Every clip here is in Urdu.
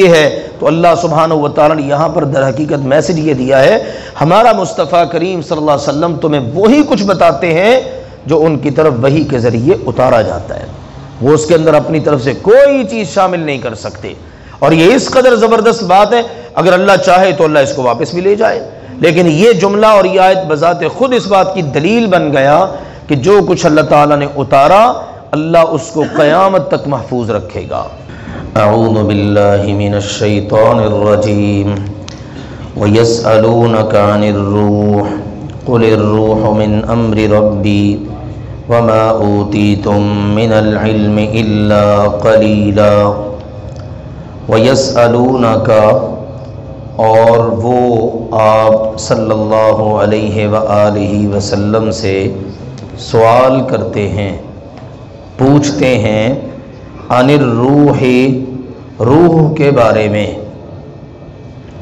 یہ ہے تو اللہ سبحانہ و تعالیٰ نے یہاں پر در حقیقت میسج یہ دیا ہے، ہمارا مصطفیٰ کریم صلی اللہ علیہ وسلم تمہیں وہی کچھ بتاتے ہیں جو ان کی طرف وحی کے ذریعے اتارا جاتا ہے، وہ اس کے اندر اپنی طرف سے کوئی چیز شامل نہیں کر سکتے۔ اور یہ اس قدر زبردست بات ہے، اگر اللہ چاہے تو اللہ اس کو واپس بھی لے جائے، لیکن یہ جملہ اور یہ آیت بذات خود اس بات کی دلیل بن گیا کہ جو کچھ اللہ تعالیٰ نے اتارا اللہ اس کو قیامت تک محفوظ رکھے گا۔ اعوذ باللہ من الشیطان الرجیم وَيَسْأَلُونَكَ عَنِ الرُّوحِ قُلِ الرُّوحُ مِنْ أَمْرِ رَبِّي وَمَا أُوتِيتُم مِّنَ الْعِلْمِ إِلَّا قَلِيلًا۔ وَيَسْأَلُونَكَ اور وہ آپ صلی اللہ علیہ وآلہ وسلم سے سوال کرتے ہیں، پوچھتے ہیں، عن الروح روح کے بارے میں،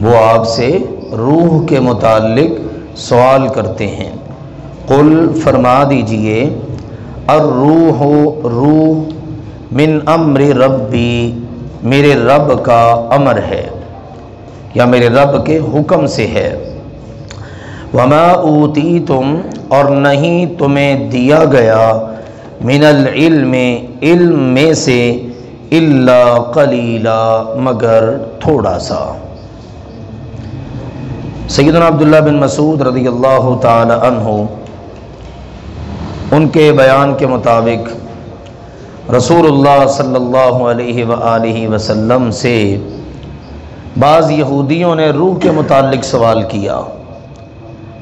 وہ آپ سے روح کے متعلق سوال کرتے ہیں۔ قل فرما دیجئے، الروح روح من امر ربی میرے رب کا امر ہے یا میرے رب کے حکم سے ہے۔ وما اوتیتم اور نہیں تمہیں دیا گیا، من العلم علم میں سے، الا قلیلا مگر تھوڑا سا۔ سیدنا عبداللہ بن مسعود رضی اللہ تعالی عنہ ان کے بیان کے مطابق رسول اللہ صلی اللہ علیہ وآلہ وسلم سے بعض یہودیوں نے روح کے متعلق سوال کیا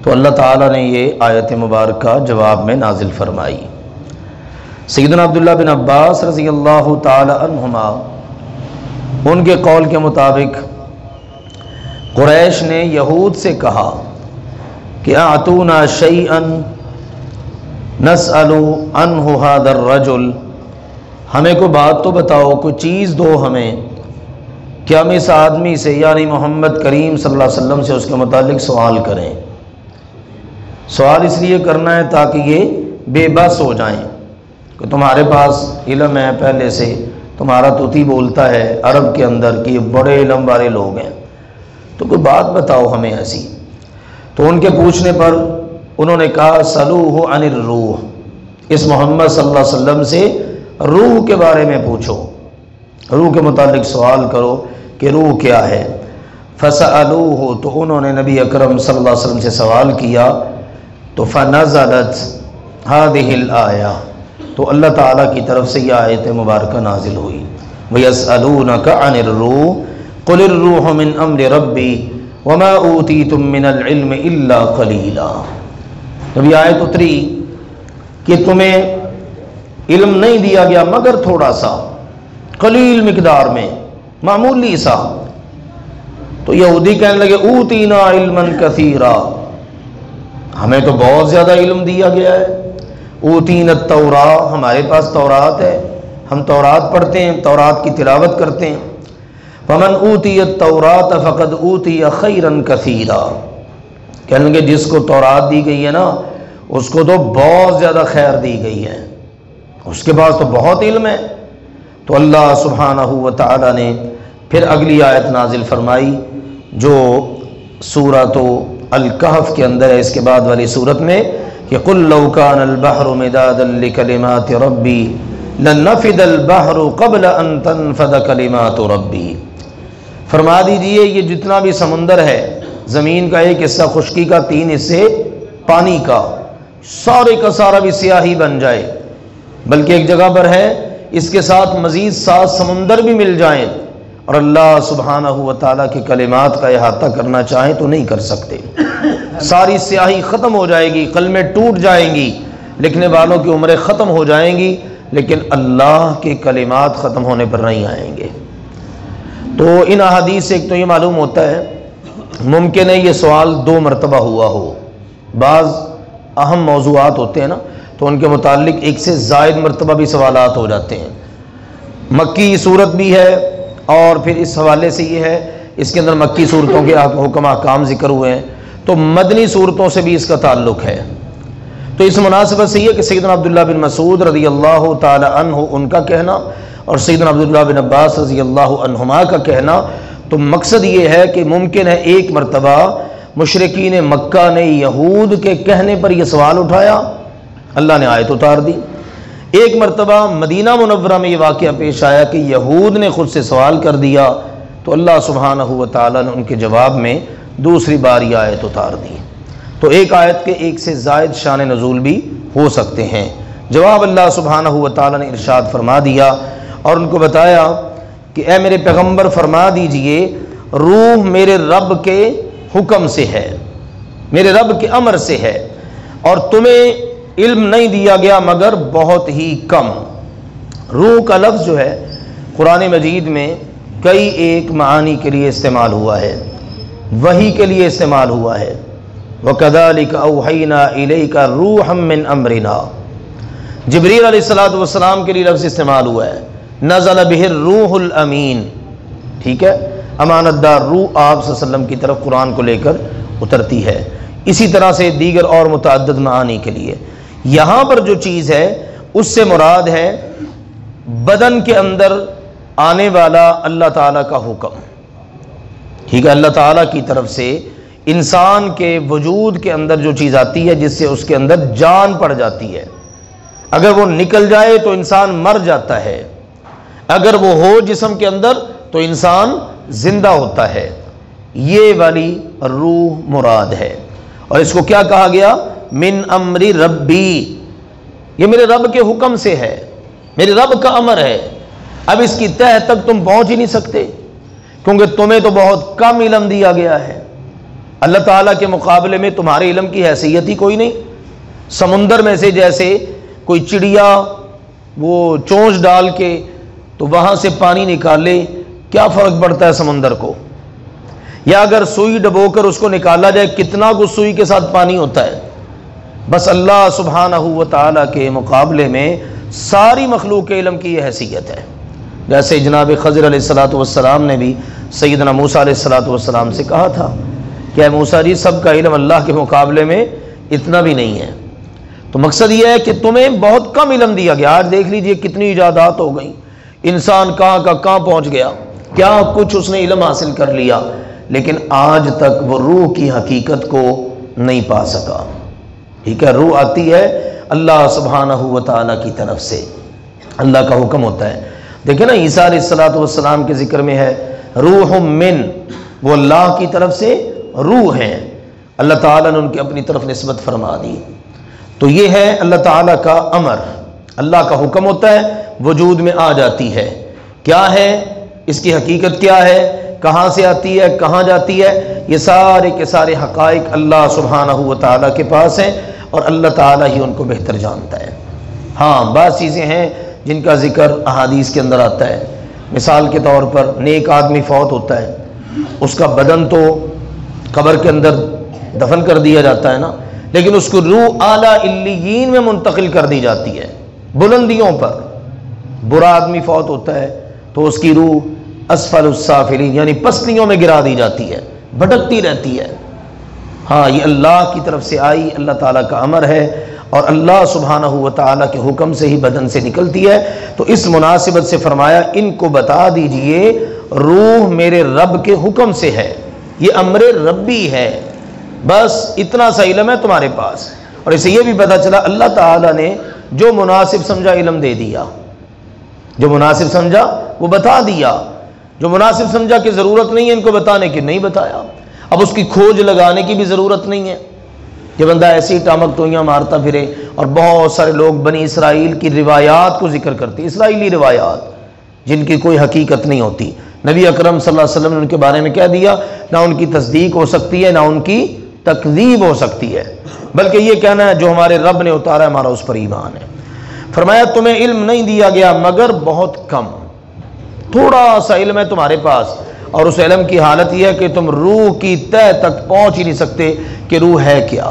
تو اللہ تعالیٰ نے یہ آیت مبارکہ جواب میں نازل فرمائی۔ سیدنا عبداللہ بن عباس رضی اللہ تعالی عنہما ان کے قول کے مطابق قریش نے یہود سے کہا کہ اعطونا شیئا نسأل عنہ ھذا الرجل، ہمیں کوئی بات تو بتاؤ، کوئی چیز دو ہمیں کہ ہم اس آدمی سے یعنی محمد کریم صلی اللہ علیہ وسلم سے اس کے متعلق سوال کریں۔ سوال اس لیے کرنا ہے تاکہ یہ بے بس ہو جائیں کہ تمہارے پاس علم ہے پہلے سے، تمہارا طوطی بولتا ہے عرب کے اندر کہ یہ بڑے علم والے لوگ ہیں، تو کوئی بات بتاؤ ہمیں ایسی۔ تو ان کے پوچھنے پر انہوں نے کہا سلوہ عن الروح، اس محمد صلی اللہ علیہ وسلم سے روح کے بارے میں پوچھو، روح کے متعلق سوال کرو کہ روح کیا ہے۔ فسألوہ تو انہوں نے نبی اکرم صلی اللہ علیہ وسلم سے سوال کیا تو فنزلت هذه الآیہ، تو اللہ تعالیٰ کی طرف سے یہ آیت مبارکہ نازل ہوئی۔ وَيَسْأَلُونَكَ عَنِ الرُّوحِ قُلِ الرُّوحُ مِنْ أَمْرِ رَبِّي وَمَا أُوتِيتُم مِّنَ الْعِلْمِ إِلَّا قَلِيلًا۔ جب یہ آیت اتری کہ تمہیں علم نہیں دیا گیا مگر تھوڑا سا، قلیل مقدار میں، معمولی سا، تو یہودی کہنے لگے اوتینا علما کثیرا، ہمیں تو بہت زیادہ علم دیا گیا ہے۔ اوتینا التوراۃ، ہمارے پاس تورات ہے، ہم تورات پڑھتے ہیں، تورات کی تلاوت کرتے ہیں۔ فمن اوتی التوراۃ فقد اوتی خیرا کثیرا، کہنے لگے جس کو تورات دی گئی ہے نا اس کو تو بہت زیادہ خیر دی گئی ہے، اس کے پاس تو بہت علم ہے۔ تو اللہ سبحانہ و تعالی نے پھر اگلی آیت نازل فرمائی جو سورۃ الکہف کے اندر ہے، اس کے بعد والی سورت میں کہ قُلْ لَوْ كَانَ الْبَحْرُ مِدَادًا لِكَلِمَاتِ رَبِّي لَنَفِدَ الْبَحْرُ قَبْلَ أَن تَنفَدَ كَلِمَاتُ رَبِّي، فرما دیجئے یہ جتنا بھی سمندر ہے، زمین کا ایک حصہ خشکی کا، 3 حصے پانی کا، سارے کا سارا بھی سیاہی بن جائے، بلکہ ایک جگہ پر ہے اس کے ساتھ مزید 7 سمندر بھی مل جائیں اور اللہ سبحانہ و تعالیٰ کے کلمات کا احاطہ کرنا چاہیں تو نہیں کر سکتے، ساری سیاہی ختم ہو جائے گی، قلمیں ٹوٹ جائیں گی، لکھنے والوں کی عمریں ختم ہو جائیں گی، لیکن اللہ کے کلمات ختم ہونے پر نہیں آئیں گے۔ تو ان احادیث سے ایک تو یہ معلوم ہوتا ہے ممکن ہے یہ سوال 2 مرتبہ ہوا ہو، بعض اہم موضوعات ہوتے ہیں نا تو ان کے متعلق ایک سے زائد مرتبہ بھی سوالات ہو جاتے ہیں۔ مکی صورت بھی ہے اور پھر اس حوالے سے یہ ہے اس کے اندر مکی صورتوں کے حکم احکام ذکر ہوئے ہیں، تو مدنی صورتوں سے بھی اس کا تعلق ہے۔ تو اس مناسبت سے یہ کہ سیدنا عبداللہ بن مسعود رضی اللہ تعالی عنہ ان کا کہنا اور سیدنا عبداللہ بن عباس رضی اللہ عنہما کا کہنا، تو مقصد یہ ہے کہ ممکن ہے ایک مرتبہ مشرکین مکہ نے یہود کے کہنے پر یہ سوال اٹھایا، اللہ نے آیت اتار دی۔ ایک مرتبہ مدینہ منورہ میں یہ واقعہ پیش آیا کہ یہود نے خود سے سوال کر دیا، تو اللہ سبحانہ و تعالیٰ نے ان کے جواب میں دوسری بار یہ آیت اتار دی۔ تو ایک آیت کے ایک سے زائد شان نزول بھی ہو سکتے ہیں۔ جواب اللہ سبحانہ و تعالیٰ نے ارشاد فرما دیا اور ان کو بتایا کہ اے میرے پیغمبر فرما دیجئے روح میرے رب کے حکم سے ہے، میرے رب کے امر سے ہے، اور تمہیں علم نہیں دیا گیا مگر بہت ہی کم۔ روح کا لفظ جو ہے قرآن مجید میں کئی ایک معانی کے لیے استعمال ہوا ہے، وحی کے لیے استعمال ہوا ہے، وَكَذَلِكَ أَوْحَيْنَا إِلَيْكَ رُوحًا مِّنْ أَمْرِنَا، جبریل علیہ السلام کے لیے لفظ استعمال ہوا ہے، نزل بہ الروح الامین، ٹھیک ہے، امانت دار روح آپ صلی اللہ علیہ وسلم کی طرف قرآن کو لے کر اترتی ہے۔ اسی طرح سے دیگر اور متعدد معانی کے لیے یہاں پر جو چیز ہے اس سے مراد ہے بدن کے اندر آنے والا اللہ تعالیٰ کا حکم، ٹھیک ہے، اللہ تعالیٰ کی طرف سے انسان کے وجود کے اندر جو چیز آتی ہے جس سے اس کے اندر جان پڑ جاتی ہے، اگر وہ نکل جائے تو انسان مر جاتا ہے، اگر وہ ہو جسم کے اندر تو انسان زندہ ہوتا ہے، یہ والی روح مراد ہے۔ اور اس کو کیا کہا گیا؟ من امر ربی، یہ میرے رب کے حکم سے ہے، میرے رب کا امر ہے۔ اب اس کی تہ تک تم پہنچ ہی نہیں سکتے کیونکہ تمہیں تو بہت کم علم دیا گیا ہے، اللہ تعالیٰ کے مقابلے میں تمہارے علم کی حیثیت ہی کوئی نہیں۔ سمندر میں سے جیسے کوئی چڑیا وہ چونچ ڈال کے تو وہاں سے پانی نکالے، کیا فرق پڑتا ہے سمندر کو؟ یا اگر سوئی ڈبو کر اس کو نکالا جائے کتنا کچھ سوئی کے ساتھ پانی ہوتا ہے۔ بس اللہ سبحانہ و تعالیٰ کے مقابلے میں ساری مخلوق کے علم کی یہ حیثیت ہے۔ جیسے جناب خضر علیہ السلام نے بھی سیدنا موسیٰ علیہ السلام سے کہا تھا کہ اے موسیٰ جی سب کا علم اللہ کے مقابلے میں اتنا بھی نہیں ہے۔ تو مقصد یہ ہے کہ تمہیں بہت کم علم دیا گیا۔ آج دیکھ لیجئے کتنی ایجادات ہو گئیں، انسان کہاں کا کہاں پہنچ گیا، کیا کچھ اس نے علم حاصل کر لیا، لیکن آج تک وہ روح کی حقیقت کو نہیں پا سکا۔ ٹھیک ہے، روح آتی ہے اللہ سبحانہ و تعالیٰ کی طرف سے، اللہ کا حکم ہوتا ہے۔ دیکھیں نا عیسیٰ علیہ السلام کے ذکر میں ہے روح من، وہ اللہ کی طرف سے روح ہیں، اللہ تعالیٰ نے ان کی اپنی طرف نسبت فرما دی۔ تو یہ ہے اللہ تعالیٰ کا امر، اللہ کا حکم ہوتا ہے، وجود میں آ جاتی ہے۔ کیا ہے اس کی حقیقت، کیا ہے، کہاں سے آتی ہے، کہاں جاتی ہے، یہ سارے کے سارے حقائق اللہ سبحانہ و تعالیٰ کے پاس ہیں اور اللہ تعالیٰ ہی ان کو بہتر جانتا ہے۔ ہاں بعض چیزیں ہیں جن کا ذکر احادیث کے اندر آتا ہے، مثال کے طور پر نیک آدمی فوت ہوتا ہے، اس کا بدن تو قبر کے اندر دفن کر دیا جاتا ہے نا، لیکن اس کو روح اعلیٰ علیین میں منتقل کر دی جاتی ہے، بلندیوں پر۔ برا آدمی فوت ہوتا ہے تو اس کی روح اسفل السافلین یعنی پسلیوں میں گرا دی جاتی ہے، بھٹکتی رہتی ہے۔ ہاں یہ اللہ کی طرف سے آئی، اللہ تعالیٰ کا امر ہے اور اللہ سبحانہ و تعالیٰ کے حکم سے ہی بدن سے نکلتی ہے۔ تو اس مناسبت سے فرمایا ان کو بتا دیجئے روح میرے رب کے حکم سے ہے، یہ امر ربی ہے، بس اتنا سا علم ہے تمہارے پاس۔ اور اسے یہ بھی پتا چلا اللہ تعالیٰ نے جو مناسب سمجھا علم دے دیا، جو مناسب سمجھا وہ بتا دیا، جو مناسب سمجھا کہ ضرورت نہیں ہے ان کو بتانے کی نہیں بتایا۔ اب اس کی کھوج لگانے کی بھی ضرورت نہیں ہے کہ بندہ ایسی ٹامک ٹوئیاں مارتا پھرے۔ اور بہت سارے لوگ بنی اسرائیل کی روایات کو ذکر کرتے، اسرائیلی روایات جن کی کوئی حقیقت نہیں ہوتی۔ نبی اکرم صلی اللہ علیہ وسلم نے ان کے بارے میں کہہ دیا نہ ان کی تصدیق ہو سکتی ہے نہ ان کی تکذیب ہو سکتی ہے، بلکہ یہ کہنا ہے جو ہمارے رب نے اتارا ہے ہمارا اس پر ایمان ہے۔ فرمایا تمہیں علم نہیں دیا گیا مگر بہت کم، تھوڑا سا علم ہے تمہارے پاس، اور اس علم کی حالت یہ ہے کہ تم روح کی تہ تک پہنچ ہی نہیں سکتے کہ روح ہے کیا،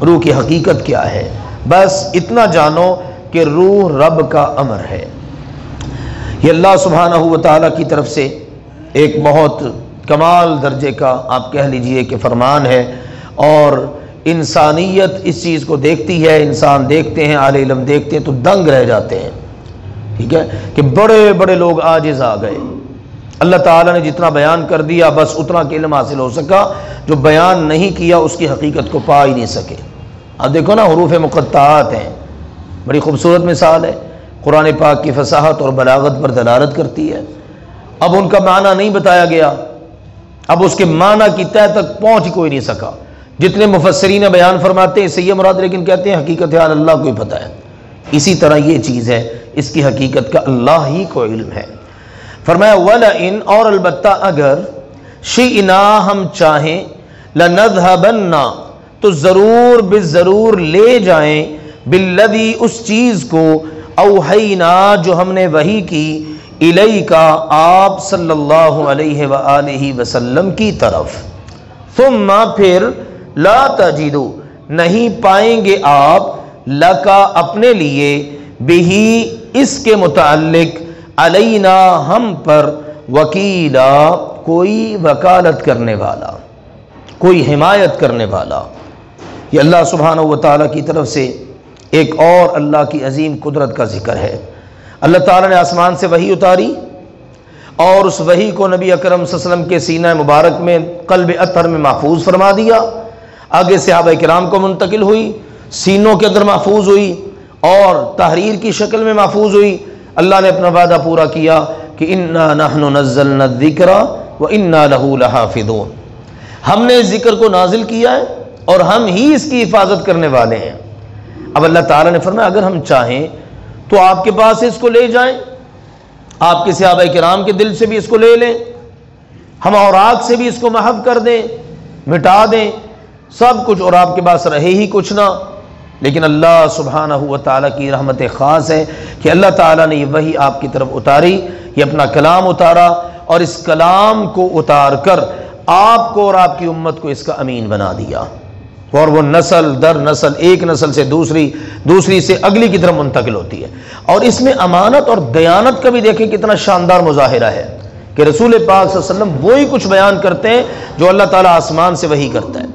روح کی حقیقت کیا ہے۔ بس اتنا جانو کہ روح رب کا امر ہے۔ یہ اللہ سبحانہ و تعالیٰ کی طرف سے ایک بہت کمال درجے کا آپ کہہ لیجئے کہ فرمان ہے، اور انسانیت اس چیز کو دیکھتی ہے، انسان دیکھتے ہیں، اہل علم دیکھتے ہیں تو دنگ رہ جاتے ہیں۔ ٹھیک ہے، کہ بڑے بڑے لوگ عاجز آ گئے، اللہ تعالیٰ نے جتنا بیان کر دیا بس اتنا کے علم حاصل ہو سکا، جو بیان نہیں کیا اس کی حقیقت کو پا ہی نہیں سکے۔ اب دیکھو نا، حروف مقطعات ہیں، بڑی خوبصورت مثال ہے، قرآن پاک کی فصاحت اور بلاغت پر دلالت کرتی ہے۔ اب ان کا معنی نہیں بتایا گیا، اب اس کے معنی کی تہہ تک پہنچ کوئی نہیں سکا۔ جتنے مفسرین بیان فرماتے ہیں اس سے یہ مراد، لیکن کہتے ہیں حقیقت حال اللہ کو ہی پتہ ہے۔ اسی طرح یہ چیز ہے، اس کی حقیقت کا اللہ ہی کو علم ہے۔ فرمایا وَلَئِن، اور البتہ اگر، شِئْنَا، ہم چاہیں، لَنَذْهَبَنَّ، تو ضرور بالضرور لے جائیں، بِالَّذِي، اس چیز کو، اوحینا، جو ہم نے وحی کی، الیکا، آپ صلی اللہ علیہ وآلہ وسلم کی طرف، ثم، پھر، لا تجدو، نہیں پائیں گے آپ، لکا، اپنے لیے، بہی، اس کے متعلق، علینا، ہم پر، وکیلا، کوئی وکالت کرنے والا، کوئی حمایت کرنے والا۔ یہ اللہ سبحانہ و تعالیٰ کی طرف سے ایک اور اللہ کی عظیم قدرت کا ذکر ہے۔ اللہ تعالیٰ نے آسمان سے وحی اتاری اور اس وحی کو نبی اکرم صلی اللہ علیہ وسلم کے سینہ مبارک میں، قلب اطہر میں محفوظ فرما دیا، آگے صحابہ کرام کو منتقل ہوئی، سینوں کے اندر محفوظ ہوئی اور تحریر کی شکل میں محفوظ ہوئی۔ اللہ نے اپنا وعدہ پورا کیا کہ اِنَّا نَحْنُ نَزَّلْنَا الذِّكْرَ وَإِنَّا لَهُ لَحَافِظُونَ، ہم نے ذکر کو نازل کیا ہے اور ہم ہی اس کی حفاظت کرنے والے ہیں۔ اب اللہ تعالیٰ نے فرمایا اگر ہم چاہیں تو آپ کے پاس سے اس کو لے جائیں، آپ کے صحابہ کرام کے دل سے بھی اس کو لے لیں، ہم اوراق سے بھی اس کو محو کر دیں، مٹا دیں، سب کچھ، اور آپ کے پاس رہے ہی کچھ نہ۔ لیکن اللہ سبحانہ و تعالیٰ کی رحمت خاص ہے کہ اللہ تعالیٰ نے یہ وحی آپ کی طرف اتاری، یہ اپنا کلام اتارا، اور اس کلام کو اتار کر آپ کو اور آپ کی امت کو اس کا امین بنا دیا، اور وہ نسل در نسل، ایک نسل سے دوسری، دوسری سے اگلی کی طرف منتقل ہوتی ہے۔ اور اس میں امانت اور دیانت کا بھی دیکھیں کتنا شاندار مظاہرہ ہے کہ رسول پاک صلی اللہ علیہ وسلم وہی کچھ بیان کرتے ہیں جو اللہ تعالیٰ آسمان سے وحی کرتا ہے،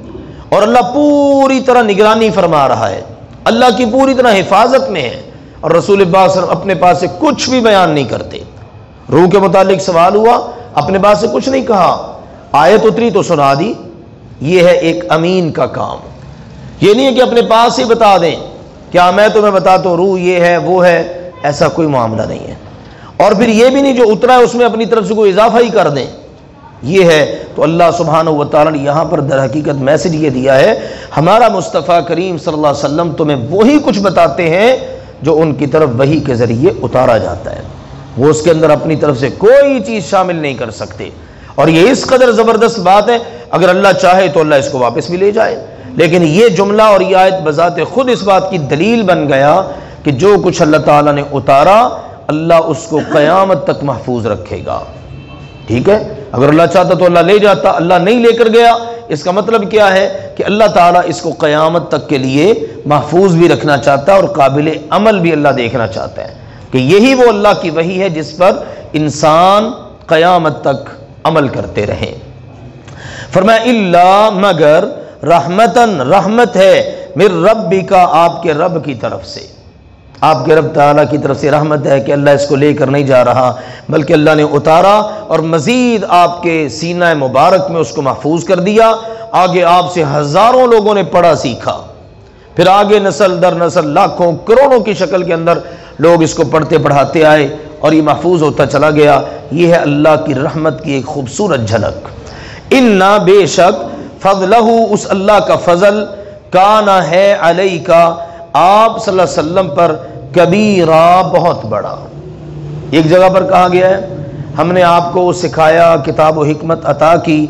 اور اللہ پوری طرح نگرانی فرما رہا ہے، اللہ کی پوری طرح حفاظت میں ہے، اور رسول پاک صلی اللہ علیہ وسلم اپنے پاس سے کچھ بھی بیان نہیں کرتے۔ روح کے متعلق سوال ہوا، اپنے پاس سے کچھ نہیں کہا، آیت اتری تو سنا دی۔ یہ ہے ایک امین کا کام۔ یہ نہیں ہے کہ اپنے پاس سے بتا دیں، کیا میں تمہیں بتاتا ہوں روح یہ ہے وہ ہے، ایسا کوئی معاملہ نہیں ہے۔ اور پھر یہ بھی نہیں جو اترا ہے اس میں اپنی طرف سے کوئی اضافہ ہی کر دیں، یہ ہے۔ تو اللہ سبحانہ و تعالیٰ نے یہاں پر در حقیقت میسج یہ دیا ہے، ہمارا مصطفیٰ کریم صلی اللہ علیہ وسلم تمہیں وہی کچھ بتاتے ہیں جو ان کی طرف وحی کے ذریعے اتارا جاتا ہے، وہ اس کے اندر اپنی طرف سے کوئی چیز شامل نہیں کر سکتے۔ اور یہ اس قدر زبردست بات ہے، اگر اللہ چاہے تو اللہ اس کو واپس بھی لے جائے، لیکن یہ جملہ اور یہ آیت بذات خود اس بات کی دلیل بن گیا کہ جو کچھ اللہ تعالیٰ نے اتارا اللہ اس کو قیامت تک محفوظ رکھے گا۔ ٹھیک ہے، اگر اللہ چاہتا تو اللہ لے جاتا، اللہ نہیں لے کر گیا، اس کا مطلب کیا ہے کہ اللہ تعالیٰ اس کو قیامت تک کے لیے محفوظ بھی رکھنا چاہتا ہے، اور قابل عمل بھی اللہ دیکھنا چاہتا ہے کہ یہی وہ اللہ کی وحی ہے جس پر انسان قیامت تک عمل کرتے رہیں۔ فرمایا اللہ، مگر، رحمتن، رحمت ہے، من ربک، آپ کے رب کی طرف سے، آپ کے رب تعالیٰ کی طرف سے رحمت ہے کہ اللہ اس کو لے کر نہیں جا رہا، بلکہ اللہ نے اتارا اور مزید آپ کے سینہ مبارک میں اس کو محفوظ کر دیا۔ آگے آپ سے ہزاروں لوگوں نے پڑھا سیکھا، پھر آگے نسل در نسل لاکھوں کروڑوں کی شکل کے اندر لوگ اس کو پڑھتے پڑھاتے آئے اور یہ محفوظ ہوتا چلا گیا۔ یہ ہے اللہ کی رحمت کی ایک خوبصورت جھلک۔ اِنَّا، بے شک، فضلہ، اس اللہ کا فضل، کانا، ہے، علیکا، آپ صلی اللہ علیہ وسلم پر، کبیرہ، بہت بڑا۔ ایک جگہ پر کہا گیا ہے ہم نے آپ کو سکھایا، کتاب و حکمت عطا کی،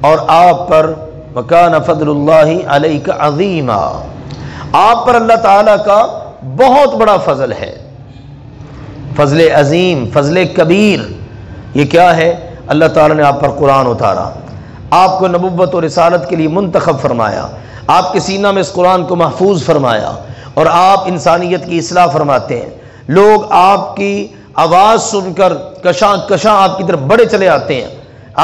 اور آپ پر، وَكَانَ فَضْلُ اللَّهِ عَلَيْكَ عَظِيمًا، آپ پر اللہ تعالیٰ کا بہت بڑا فضل ہے، فضل عظیم، فضل کبیر۔ یہ کیا ہے؟ اللہ تعالیٰ نے آپ پر قرآن اتارا، آپ کو نبوت و رسالت کے لیے منتخب فرمایا، آپ کے سینہ میں اس قرآن کو محفوظ فرمایا، اور آپ انسانیت کی اصلاح فرماتے ہیں۔ لوگ آپ کی آواز سن کر کشاں کشاں آپ کی طرف بڑے چلے آتے ہیں،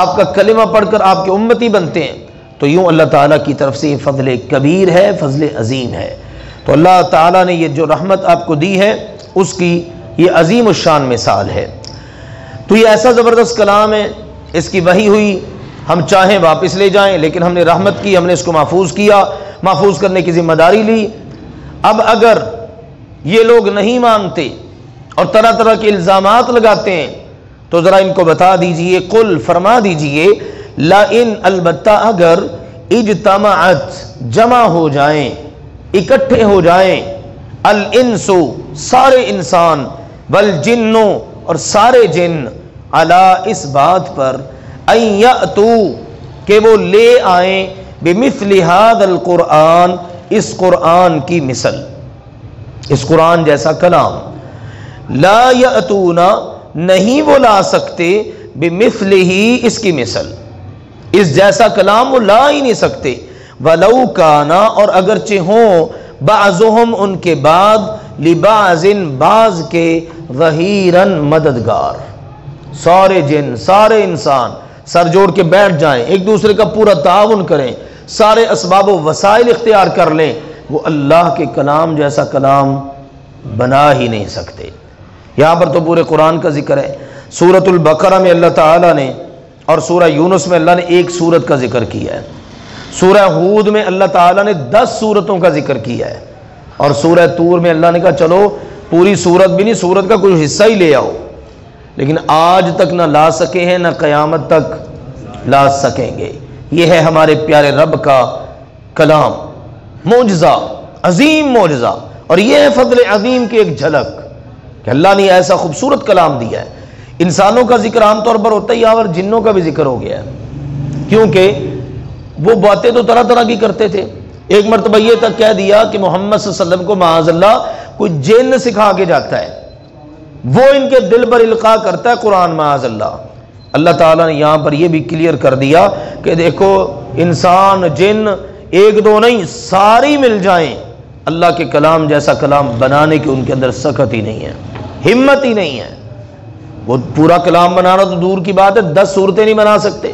آپ کا کلمہ پڑھ کر آپ کے امتی بنتے ہیں۔ تو یوں اللہ تعالیٰ کی طرف سے یہ فضل کبیر ہے، فضل عظیم ہے۔ تو اللہ تعالیٰ نے یہ جو رحمت آپ کو دی ہے اس کی یہ عظیم الشان مثال ہے۔ تو یہ ایسا زبردست کلام ہے، اس کی وحی ہوئی، ہم چاہیں واپس لے جائیں، لیکن ہم نے رحمت کی، ہم نے اس کو محفوظ کیا، محفوظ کرنے کی ذمہ داری لی۔ اب اگر یہ لوگ نہیں مانتے اور طرح طرح کے الزامات لگاتے ہیں تو ذرا ان کو بتا دیجئے، قل فرما دیجئے، لئن البتہ اگر اجتمعت جمع ہو جائیں، اکٹھے ہو جائیں، الانس سارے انسان، والجن اور سارے جن، علی اس بات پر، ان یأتوا کہ وہ لے آئیں، بمثل ھذا القرآن اس قرآن کی مثل، اس قرآن جیسا کلام، لا یأتون نہیں وہ لا سکتے، بمثلہ اس کی مثل، اس جیسا کلام وہ لا ہی نہیں سکتے، ولو کانا اور اگرچہ ہوں، بعضهم ان کے بعد، لبعض بعض کے، ظہیراً مددگار، سارے جن سارے انسان سر جوڑ کے بیٹھ جائیں، ایک دوسرے کا پورا تعاون کریں، سارے اسباب و وسائل اختیار کر لیں، وہ اللہ کے کلام جیسا کلام بنا ہی نہیں سکتے۔ یہاں پر تو پورے قرآن کا ذکر ہے۔ سورۃ البقرہ میں اللہ تعالیٰ نے اور سورہ یونس میں اللہ نے ایک سورت کا ذکر کیا ہے، سورہ ہود میں اللہ تعالیٰ نے 10 سورتوں کا ذکر کیا ہے، اور سورہ طور میں اللہ نے کہا چلو پوری سورت بھی نہیں، سورت کا کوئی حصہ ہی لے آؤ، لیکن آج تک نہ لا سکے ہیں، نہ قیامت تک لا سکیں گے۔ یہ ہے ہمارے پیارے رب کا کلام، معجزہ، عظیم معجزہ، اور یہ ہے فضل عظیم کی ایک جھلک کہ اللہ نے ایسا خوبصورت کلام دیا ہے۔ انسانوں کا ذکر عام طور پر ہوتا ہی، اور جنوں کا بھی ذکر ہو گیا ہے، کیونکہ وہ باتیں تو طرح طرح کی کرتے تھے۔ ایک مرتبہ یہ تک کہہ دیا کہ محمد صلی اللہ علیہ وسلم کو معاذ اللہ کوئی جن سکھا کے جاتا ہے، وہ ان کے دل پر القاء کرتا ہے قرآن، معاذ اللہ۔ اللہ تعالیٰ نے یہاں پر یہ بھی کلیئر کر دیا کہ دیکھو انسان جن ایک دو نہیں، ساری مل جائیں، اللہ کے کلام جیسا کلام بنانے کی ان کے اندر سخت ہی نہیں ہے، ہمت ہی نہیں ہے۔ وہ پورا کلام بنانا تو دور کی بات ہے، 10 صورتیں نہیں بنا سکتے،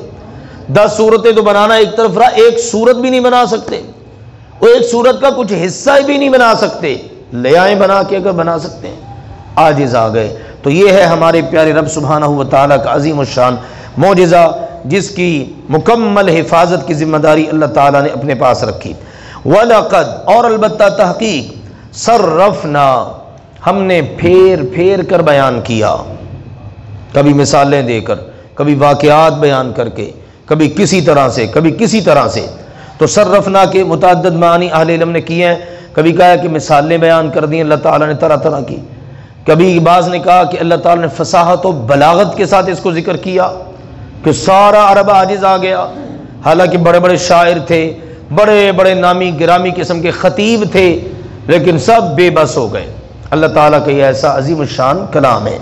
10 صورتیں تو بنانا ایک طرف رہا، ایک صورت بھی نہیں بنا سکتے، وہ ایک صورت کا کچھ حصہ بھی نہیں بنا سکتے، لے آئیں بنا کے اگر بنا سکتے ہیں، عاجز آ گئے۔ تو یہ ہے ہمارے پیارے رب سبحانہ و تعالیٰ کا عظیم الشان معجزہ، جس کی مکمل حفاظت کی ذمہ داری اللہ تعالیٰ نے اپنے پاس رکھی۔ وَلَقَدْ اور البتہ تحقیق، صرفنا ہم نے پھیر پھیر کر بیان کیا، کبھی مثالیں دے کر، کبھی واقعات بیان کر کے، کبھی کسی طرح سے، کبھی کسی طرح سے۔ تو صرفنا کے متعدد معنی اہل علم نے کیے ہیں، کبھی کہا کہ مثالیں بیان کر دیں اللہ تعالیٰ نے طرح طرح کی، کبھی بعض نے کہا کہ اللہ تعالیٰ نے فصاحت و بلاغت کے ساتھ اس کو ذکر کیا کہ سارا عرب عاجز آ گیا، حالانکہ بڑے بڑے شاعر تھے، بڑے بڑے نامی گرامی قسم کے خطیب تھے، لیکن سب بے بس ہو گئے۔ اللہ تعالیٰ کا یہ ایسا عظیم الشان کلام ہے۔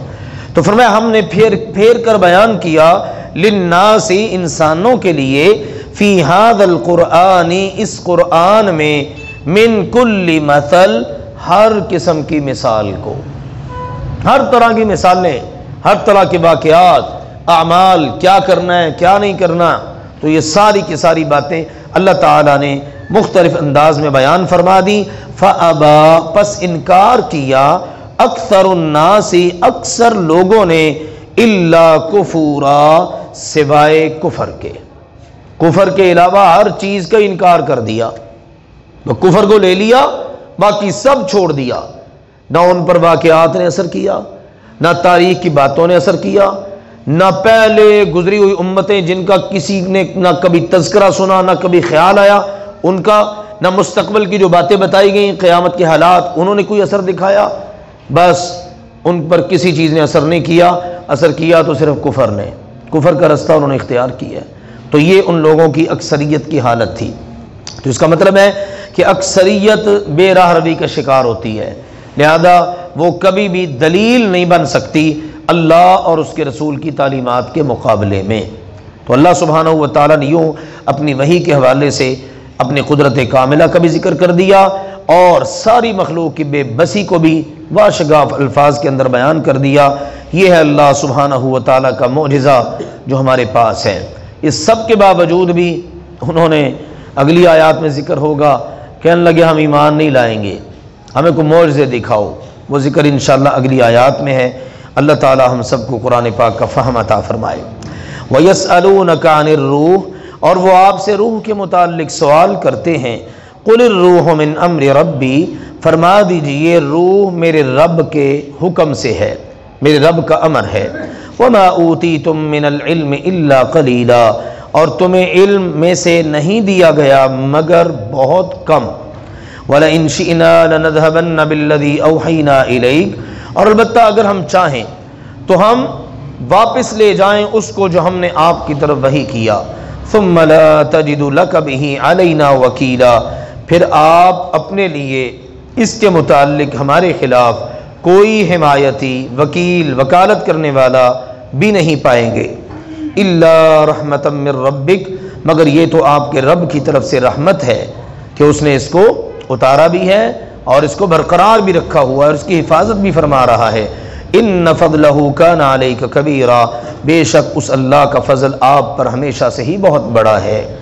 تو فرمایا ہم نے پھیر پھیر کر بیان کیا، للناس انسانوں کے لیے، فی ھذا القرآن اس قرآن میں، من کل مثل ہر قسم کی مثال کو، ہر طرح کی مثالیں، ہر طرح کے واقعات، اعمال، کیا کرنا ہے کیا نہیں کرنا، تو یہ ساری کی ساری باتیں اللہ تعالیٰ نے مختلف انداز میں بیان فرما دی۔ فَأَبَا پس انکار کیا، اکثر الناس اکثر لوگوں نے، الا کفورا سوائے کفر کے، کفر کے علاوہ ہر چیز کا انکار کر دیا، تو کفر کو لے لیا، باقی سب چھوڑ دیا۔ نہ ان پر واقعات نے اثر کیا، نہ تاریخ کی باتوں نے اثر کیا، نہ پہلے گزری ہوئی امتیں جن کا کسی نے نہ کبھی تذکرہ سنا، نہ کبھی خیال آیا ان کا، نہ مستقبل کی جو باتیں بتائی گئیں، قیامت کے حالات، انہوں نے کوئی اثر دکھایا، بس ان پر کسی چیز نے اثر نہیں کیا، اثر کیا تو صرف کفر نے، کفر کا رستہ انہوں نے اختیار کیا۔ تو یہ ان لوگوں کی اکثریت کی حالت تھی۔ تو اس کا مطلب ہے کہ اکثریت بے راہ روی کا شکار ہوتی ہے، لہذا وہ کبھی بھی دلیل نہیں بن سکتی اللہ اور اس کے رسول کی تعلیمات کے مقابلے میں۔ تو اللہ سبحانہ و تعالیٰ نے یوں اپنی وحی کے حوالے سے اپنی قدرت کاملہ کا بھی ذکر کر دیا، اور ساری مخلوق کی بے بسی کو بھی واشگاف الفاظ کے اندر بیان کر دیا۔ یہ ہے اللہ سبحانہ و تعالیٰ کا معجزہ جو ہمارے پاس ہے۔ اس سب کے باوجود بھی انہوں نے، اگلی آیات میں ذکر ہوگا، کہنے لگے ہم ایمان نہیں لائیں گے، ہمیں کوئی معجزے دکھاؤ، وہ ذکر انشاءاللہ اگلی آیات میں ہے۔ اللہ تعالی ہم سب کو قرآن پاک کا فہم عطا فرمائے۔ وَيَسْأَلُونَكَ عَنِ الرُّوحِ، اور وہ آپ سے روح کے متعلق سوال کرتے ہیں۔ قُلِ الرُّوحُ مِنْ أَمْرِ رَبِّي، فرما دیجئے روح میرے رب کے حکم سے ہے، میرے رب کا امر ہے۔ وَمَا أُوتِيتُم مِّنَ الْعِلْمِ إِلَّا قَلِيلًا، اور تمہیں علم میں سے نہیں دیا گیا مگر بہت کم۔ وَلَئِن شِئْنَا لَنَذْهَبَنَّ بِالَّذِي أَوْحَيْنَا إِلَيْكَ، اور البتہ اگر ہم چاہیں تو ہم واپس لے جائیں اس کو جو ہم نے آپ کی طرف وحی کیا۔ ثُمَّ لَا تَجِدُ لَكَ بِهِ عَلَيْنَا وَكِيلًا، پھر آپ اپنے لیے اس کے متعلق ہمارے خلاف کوئی حمایتی، وکیل، وکالت کرنے والا بھی نہیں پائیں گے۔ اِلَّا رَحْمَةً مِّن رَبِّكَ، مگر یہ تو آپ کے رب کی طرف سے رحمت ہے کہ اس نے اس کو اتارا بھی ہے اور اس کو برقرار بھی رکھا ہوا ہے اور اس کی حفاظت بھی فرما رہا ہے۔ ان فضلہ کان علیک کبیرا، بے شک اس اللہ کا فضل آپ پر ہمیشہ سے ہی بہت بڑا ہے۔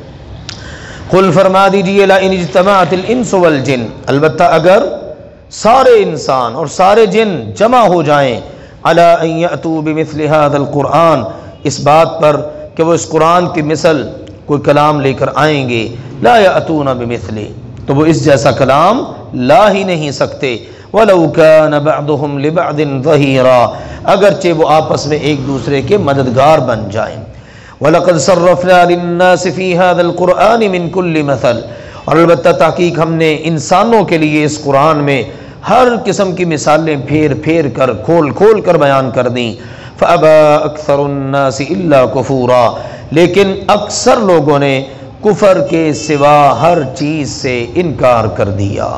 قل فرما دیجئے لئن اجتمعت الانس والجن، البتہ اگر سارے انسان اور سارے جن جمع ہو جائیں علی ان یأتوا بمثل هذا القرآن، اس بات پر کہ وہ اس قرآن کی مثل کوئی کلام لے کر آئیں گے، لا یأتون بمثلہ، تو وہ اس جیسا کلام لا ہی نہیں سکتے۔ وَلَوْ كَانَ بَعْضُهُمْ لِبَعْضٍ ظَهِيرًا، اگرچہ وہ آپس میں ایک دوسرے کے مددگار بن جائیں۔ وَلَقَدْ صَرَّفْنَا لِلنَّاسِ فِي هَذَا الْقُرْآنِ مِنْ كُلِّ مَثَلٍ، اور البتہ تحقیق ہم نے انسانوں کے لیے اس قرآن میں ہر قسم کی مثالیں پھیر پھیر کر، کھول کھول کر بیان کر دیں۔ فَأَبَى أَكْثَرُ النَّاسِ إِلَّا كُفُورًا، لیکن اکثر لوگوں نے کفر کے سوا ہر چیز سے انکار کر دیا۔